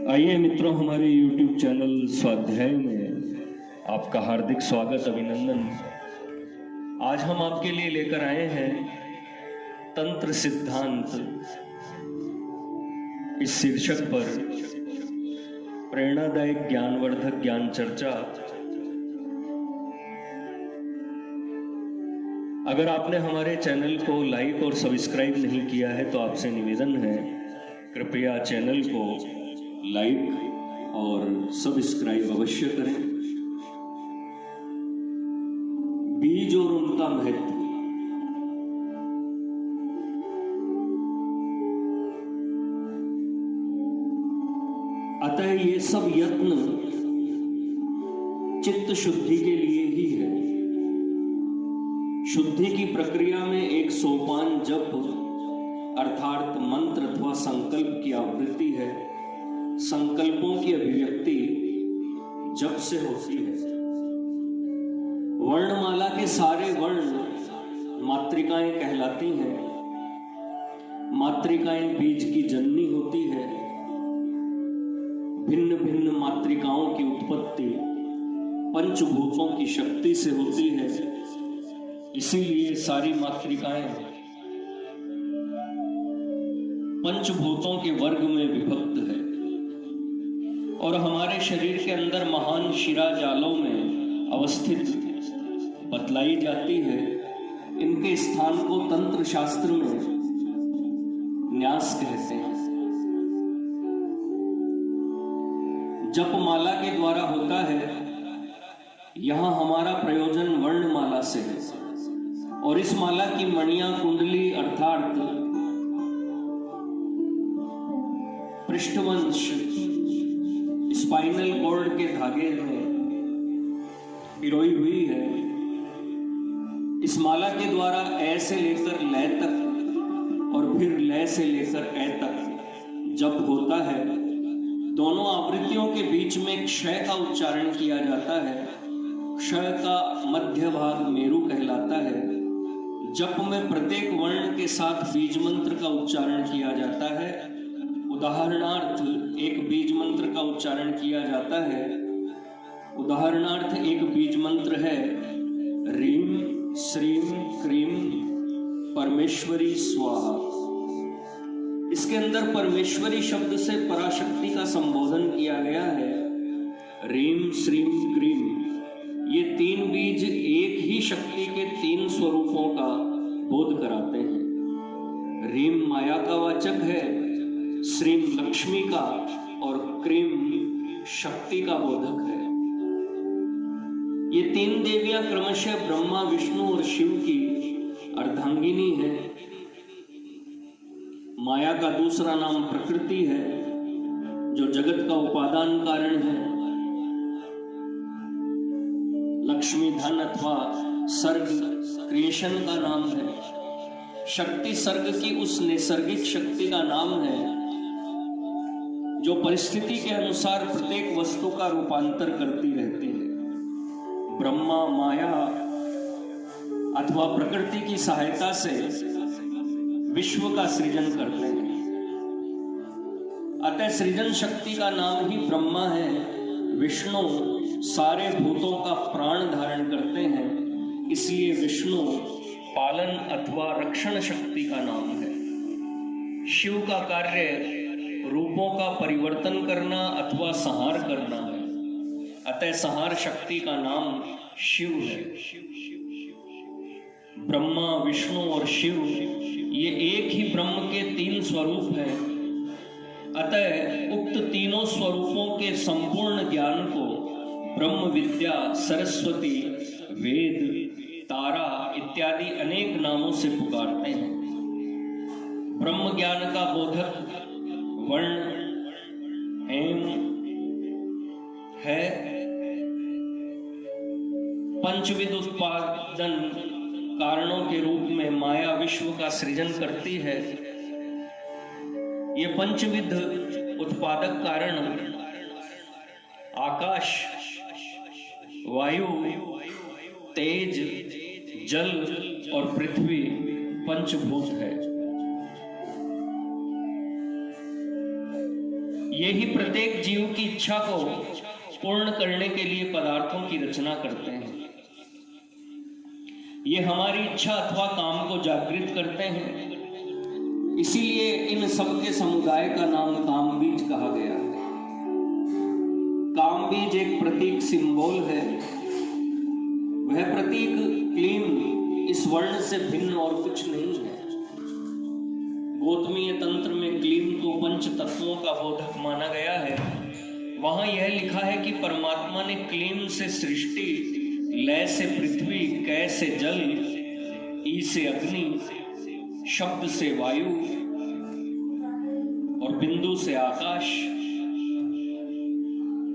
आइए मित्रों, हमारे YouTube चैनल स्वाध्याय में आपका हार्दिक स्वागत, अभिनंदन। आज हम आपके लिए लेकर आए हैं तंत्र सिद्धांत इस शीर्षक पर प्रेरणादायक ज्ञानवर्धक ज्ञान चर्चा। अगर आपने हमारे चैनल को लाइक और सब्सक्राइब नहीं किया है तो आपसे निवेदन है, कृपया चैनल को लाइक और सब्सक्राइब अवश्य करें। बीज और उनका महत्व। अतः ये सब यत्न चित्त शुद्धि के लिए ही है। शुद्धि की प्रक्रिया में एक सोपान जप अर्थात मंत्र अथवा संकल्प की आवृत्ति है। संकल्पों की अभिव्यक्ति जप से होती है। वर्णमाला के सारे वर्ण मातृकाएं कहलाती हैं। मातृकाएं बीज की जननी होती है। भिन्न भिन्न मातृकाओं की उत्पत्ति पंचभूतों की शक्ति से होती है। इसीलिए सारी मातृकाएं पंचभूतों के वर्ग में विभक्त है। और हमारे शरीर के अंदर महान शिरा जालों में अवस्थित बतलाई जाती है। इनके स्थान को तंत्र शास्त्र में न्यास कहते हैं। जपमाला के द्वारा होता है। यहां हमारा प्रयोजन वर्णमाला से है और इस माला की मणियां कुंडली अर्थात पृष्ठवंश स्पाइनल कॉर्ड के धागे में पिरोई हुई है। इस माला के द्वारा ए से लेकर लय तक और फिर लय से लेकर ए तक जप होता है। दोनों आवृत्तियों के बीच में क्षय का उच्चारण किया जाता है। क्षय का मध्य भाग मेरु कहलाता है। जप में प्रत्येक वर्ण के साथ बीज मंत्र का उच्चारण किया जाता है। उदाहरणार्थ एक बीज मंत्र का उच्चारण किया जाता है। उदाहरणार्थ एक बीज मंत्र है रीम श्रीम क्रीम परमेश्वरी स्वाहा। इसके अंदर परमेश्वरी शब्द से पराशक्ति का संबोधन किया गया है। रीम श्रीम क्रीम ये तीन बीज एक ही शक्ति के तीन स्वरूपों का बोध कराते हैं। रीम माया का वाचक है, श्रीम लक्ष्मी का और क्रीम शक्ति का बोधक है। ये तीन देवियां क्रमशः ब्रह्मा विष्णु और शिव की अर्धांगिनी है। माया का दूसरा नाम प्रकृति है जो जगत का उपादान कारण है। लक्ष्मी धन अथवा सर्ग क्रिएशन का नाम है। शक्ति सर्ग की उस नैसर्गिक शक्ति का नाम है जो परिस्थिति के अनुसार प्रत्येक वस्तु का रूपांतर करती रहती है। ब्रह्मा माया अथवा प्रकृति की सहायता से विश्व का सृजन करते हैं। अतः सृजन शक्ति का नाम ही ब्रह्मा है। विष्णु सारे भूतों का प्राण धारण करते हैं, इसलिए विष्णु पालन अथवा रक्षण शक्ति का नाम है। शिव का कार्य रूपों का परिवर्तन करना अथवा संहार करना है। अतः संहार शक्ति का नाम शिव है। ब्रह्मा विष्णु और शिव ये एक ही ब्रह्म के तीन स्वरूप हैं। अतः उक्त तीनों स्वरूपों के संपूर्ण ज्ञान को ब्रह्म विद्या, सरस्वती, वेद, तारा इत्यादि अनेक नामों से पुकारते हैं। ब्रह्म ज्ञान का बोधक वर्ण एम है। पंचविध उत्पादन कारणों के रूप में माया विश्व का सृजन करती है। ये पंचविध उत्पादक कारण आकाश, वायु, तेज, जल और पृथ्वी पंचभूत है। ये ही प्रत्येक जीव की इच्छा को पूर्ण करने के लिए पदार्थों की रचना करते हैं। ये हमारी इच्छा अथवा काम को जागृत करते हैं। इसीलिए इन सबके समुदाय का नाम कामबीज कहा गया है। कामबीज एक प्रतीक सिंबल है। वह प्रतीक क्लीन इस वर्ण से भिन्न और कुछ नहीं है। गौतमीय तंत्र में क्लीन को पंच तत्वों का बोधक माना गया है। वहां यह लिखा है कि परमात्मा ने क्लीन से सृष्टि, लय से पृथ्वी, कै से जल, ई से अग्नि, शब्द से वायु और बिंदु से आकाश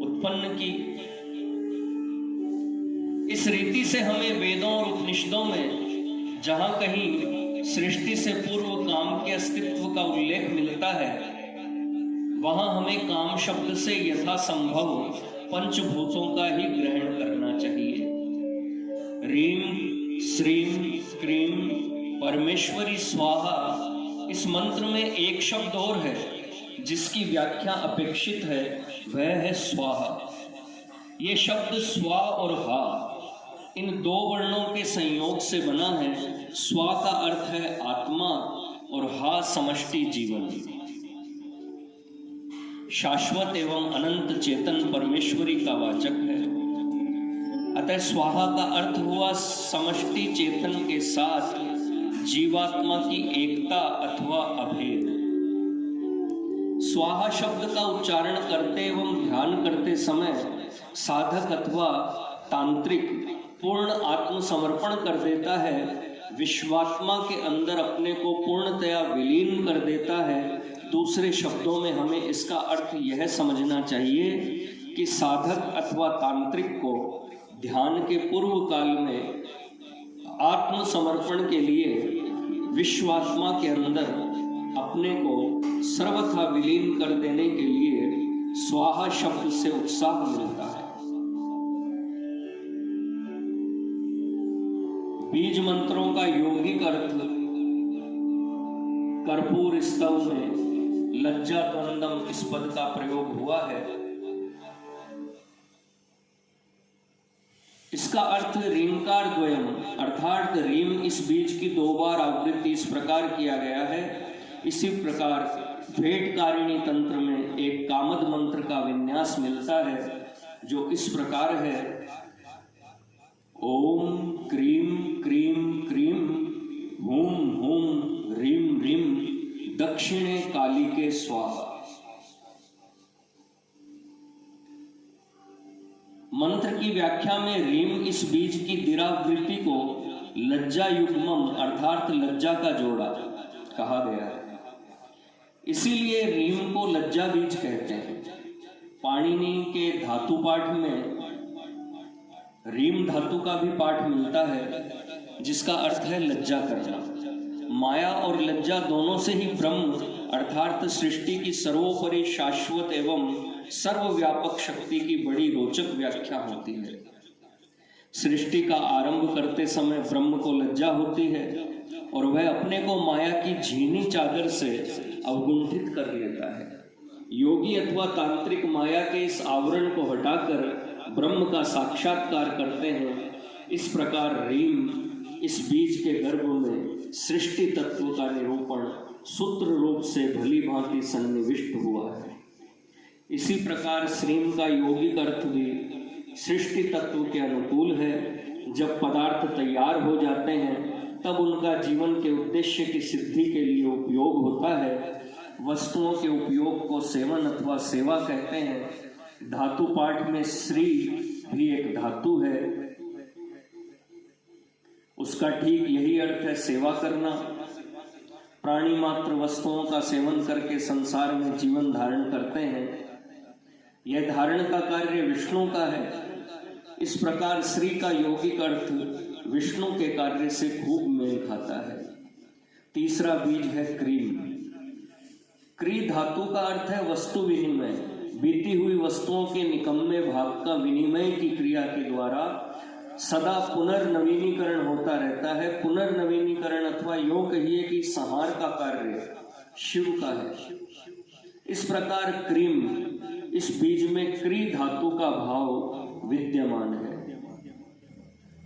उत्पन्न की। इस रीति से हमें वेदों और उपनिषदों में जहां कहीं सृष्टि से पूर्व काम के अस्तित्व का उल्लेख मिलता है, वहां हमें काम शब्द से यथासंभव पंचभूतों का ही ग्रहण करना चाहिए। रीम, श्रीम, क्रीम, परमेश्वरी स्वाहा, इस मंत्र में एक शब्द और है जिसकी व्याख्या अपेक्षित है, वह है स्वाहा। ये शब्द स्वा और हा इन दो वर्णों के संयोग से बना है। स्वा का अर्थ है आत्मा और हा समष्टि जीवन। शाश्वत एवं अनंत चेतन परमेश्वरी का वाचक है। अतः स्वाहा का अर्थ हुआ समष्टि चेतन के साथ जीवात्मा की एकता अथवा अभेद। स्वाहा शब्द का उच्चारण करते एवं ध्यान करते समय साधक अथवा तांत्रिक पूर्ण आत्मसमर्पण कर देता है, विश्वात्मा के अंदर अपने को पूर्णतया विलीन कर देता है। दूसरे शब्दों में हमें इसका अर्थ यह समझना चाहिए कि साधक अथवा तांत्रिक को ध्यान के पूर्व काल में आत्मसमर्पण के लिए विश्वात्मा के अंदर अपने को सर्वथा विलीन कर देने के लिए स्वाहा शब्द से उत्साह मिलता है। बीज मंत्रों का यौगिक अर्थ कर्पूर स्तव में लज्जा द्वंदम इस पद का प्रयोग हुआ है। इसका अर्थ रीमकार द्वयम अर्थात रीम इस बीज की 2 बार आवृत्ति इस प्रकार किया गया है। इसी प्रकार भेटकारिणी तंत्र में एक कामद मंत्र का विन्यास मिलता है जो इस प्रकार है। ओम क्रीम क्रीम क्रीम हूम हूम ह्रीम ह्रीम दक्षिणे कालिके स्वाहा। मंत्र की व्याख्या में रीम इस बीज की दीर्घावृत्ति को लज्जा युग्मम अर्थात लज्जा का जोड़ा कहा गया है। इसीलिए रीम को लज्जा बीज कहते हैं। पाणिनि के धातु पाठ में रीम धातु का भी पाठ मिलता है जिसका अर्थ है लज्जा करना। माया और लज्जा दोनों से ही ब्रह्म अर्थात सृष्टि की सर्वोपरि शाश्वत एवं सर्वव्यापक शक्ति की बड़ी रोचक व्याख्या होती है। सृष्टि का आरंभ करते समय ब्रह्म को लज्जा होती है और वह अपने को माया की झीनी चादर से अवगुंठित कर लेता है। योगी अथवा तांत्रिक माया के इस आवरण को हटाकर ब्रह्म का साक्षात्कार करते हैं। इस प्रकार रीम इस बीज के गर्भ में सृष्टि तत्व का निरूपण सूत्र रूप से भली भांति सन्निविष्ट हुआ है। इसी प्रकार श्रीम का यौगिक अर्थ भी सृष्टि तत्व के अनुकूल है। जब पदार्थ तैयार हो जाते हैं तब उनका जीवन के उद्देश्य की सिद्धि के लिए उपयोग होता है। वस्तुओं के उपयोग को सेवन अथवा सेवा कहते हैं। धातु पाठ में श्री भी एक धातु है, उसका ठीक यही अर्थ है सेवा करना। प्राणी मात्र वस्तुओं का सेवन करके संसार में जीवन धारण करते हैं। यह धारण का कार्य विष्णु का है। इस प्रकार श्री का यौगिक अर्थ विष्णु के कार्य से खूब मेल खाता है। तीसरा बीज है क्रीम। क्री धातु का अर्थ है वस्तु विनिमय। बीती हुई वस्तुओं के निकम्मे भाग का विनिमय की क्रिया के द्वारा सदा पुनर्नवीनीकरण होता रहता है। पुनर्नवीनीकरण अथवा यूं कहिए कि संहार का कार्य शिव का है। इस प्रकार क्रीम, इस बीज में क्री धातु का भाव विद्यमान है।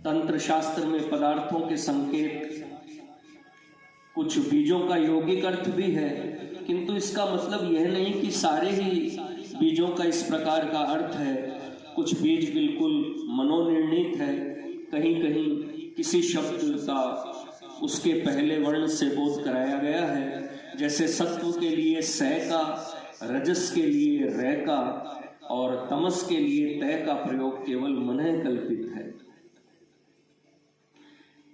तंत्र शास्त्र में पदार्थों के संकेत, कुछ बीजों का यौगिक अर्थ भी है, किंतु इसका मतलब यह नहीं कि सारे ही बीजों का इस प्रकार का अर्थ है। कुछ बीज बिल्कुल मनोनिर्णीत है, कहीं कहीं किसी शब्द का उसके पहले वर्ण से बोध कराया गया है, जैसे सत्व के लिए स का, रजस के लिए रे का और तमस के लिए तय का प्रयोग केवल मनः कल्पित है।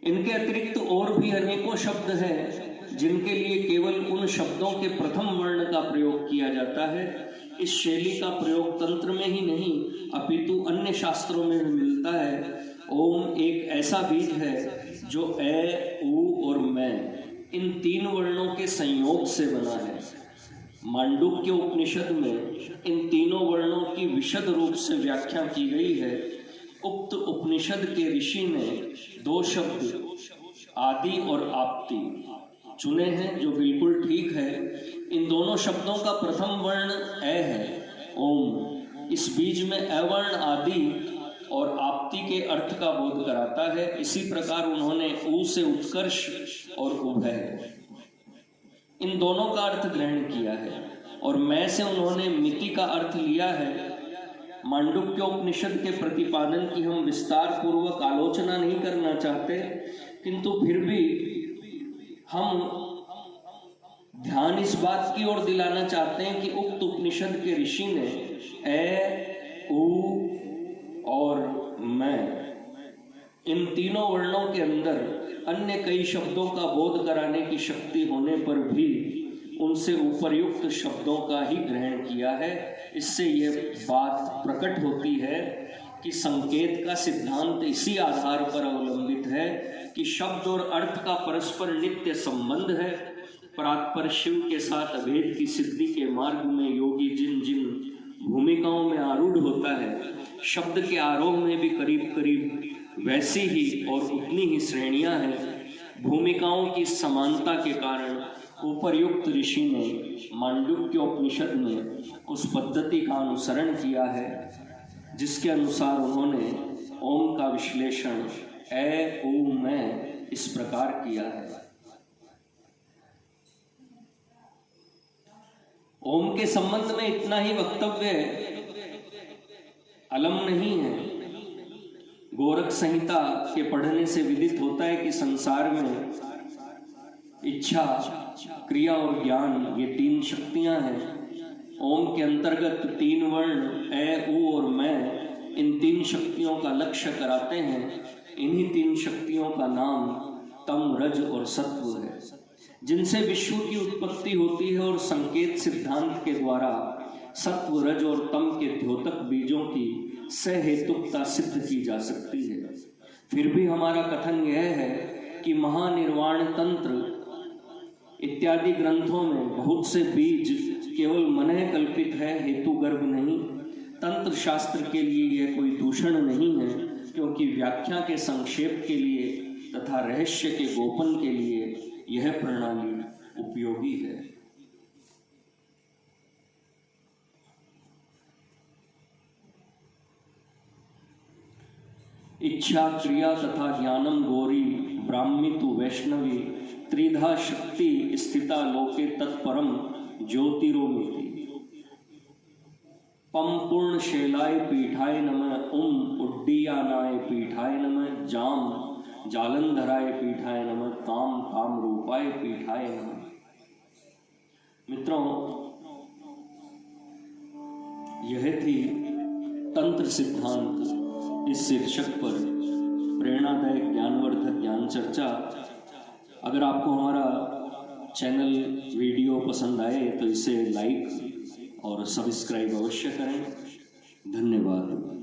इनके अतिरिक्त और भी अनेकों शब्द हैं जिनके लिए केवल उन शब्दों के प्रथम वर्ण का प्रयोग किया जाता है। इस शैली का प्रयोग तंत्र में ही नहीं अपितु अन्य शास्त्रों में भी मिलता है। ओम एक ऐसा बीज है जो ए, उ और मैं इन तीन वर्णों के संयोग से बना है। मांडुक्य उपनिषद में इन तीनों वर्णों की विशद रूप से व्याख्या की गई है। उक्त उपनिषद के ऋषि ने दो शब्द आदि और आप्ति चुने हैं, जो बिल्कुल ठीक है। इन दोनों शब्दों का प्रथम वर्ण ए है, ओम। इस बीज में अवर्ण आदि और आप्ति के अर्थ का बोध कराता है। इसी प्रकार उन्होंने ऊ से उत्कर्ष और उभय इन दोनों का अर्थ ग्रहण किया है, और मैं से उन्होंने मिति का अर्थ लिया है। मांडुक्य उपनिषद के प्रतिपादन की हम विस्तार पूर्वक आलोचना नहीं करना चाहते, किंतु फिर भी हम ध्यान इस बात की ओर दिलाना चाहते हैं कि उक्त उपनिषद के ऋषि ने ए, उ और मैं इन तीनों वर्णों के अंदर अन्य कई शब्दों का बोध कराने की शक्ति होने पर भी उनसे उपर्युक्त शब्दों का ही ग्रहण किया है। इससे यह बात प्रकट होती है कि संकेत का सिद्धांत इसी आधार पर अवलंबित है कि शब्द और अर्थ का परस्पर नित्य संबंध है। परात्पर शिव के साथ अभेद की सिद्धि के मार्ग में योगी जिन जिन भूमिकाओं में आरूढ़ होता है, शब्द के आरोह में भी करीब करीब वैसी ही और उतनी ही श्रेणियां हैं। भूमिकाओं की समानता के कारण उपर्युक्त ऋषि ने मांडुक्य उपनिषद में उस पद्धति का अनुसरण किया है जिसके अनुसार उन्होंने ओम का विश्लेषण ए, उ, मैं इस प्रकार किया है। ओम के संबंध में इतना ही वक्तव्य अलम नहीं है। गोरख संहिता के पढ़ने से विदित होता है कि संसार में इच्छा, क्रिया और ज्ञान ये तीन शक्तियां हैं। ओम के अंतर्गत तीन वर्ण ए, उ और मैं इन तीन शक्तियों का लक्ष्य कराते हैं। इन्हीं तीन शक्तियों का नाम तम, रज और सत्व है, जिनसे विश्व की उत्पत्ति होती है और संकेत सिद्धांत के द्वारा सत्व, रज और तम के द्योतक बीजों की सहेतुकता सिद्ध की जा सकती है। फिर भी हमारा कथन यह है कि महानिर्वाण तंत्र इत्यादि ग्रंथों में बहुत से बीज केवल मनः कल्पित है, हेतु गर्भ नहीं। तंत्र शास्त्र के लिए यह कोई दूषण नहीं है, क्योंकि व्याख्या के संक्षेप के लिए तथा रहस्य के गोपन के लिए यह प्रणाली उपयोगी है। इच्छा, क्रिया तथा ज्ञानम गौरी ब्राह्मी तु वैष्णवी त्रिधा शक्ति स्थिता लोके तत्परम ज्योतिरोमिति। पम पूर्ण शैलाय पीठाय नमः, उड्डीयानाय पीठाय नमः, जाम जालंधराय पीठाय नमः, ताम काम रूपाय पीठाय नमः। मित्रों, यह थी तंत्र सिद्धांत इस शीर्षक पर प्रेरणादायक ज्ञानवर्धक ज्ञान चर्चा। अगर आपको हमारा चैनल वीडियो पसंद आए तो इसे लाइक और सब्सक्राइब अवश्य करें। धन्यवाद।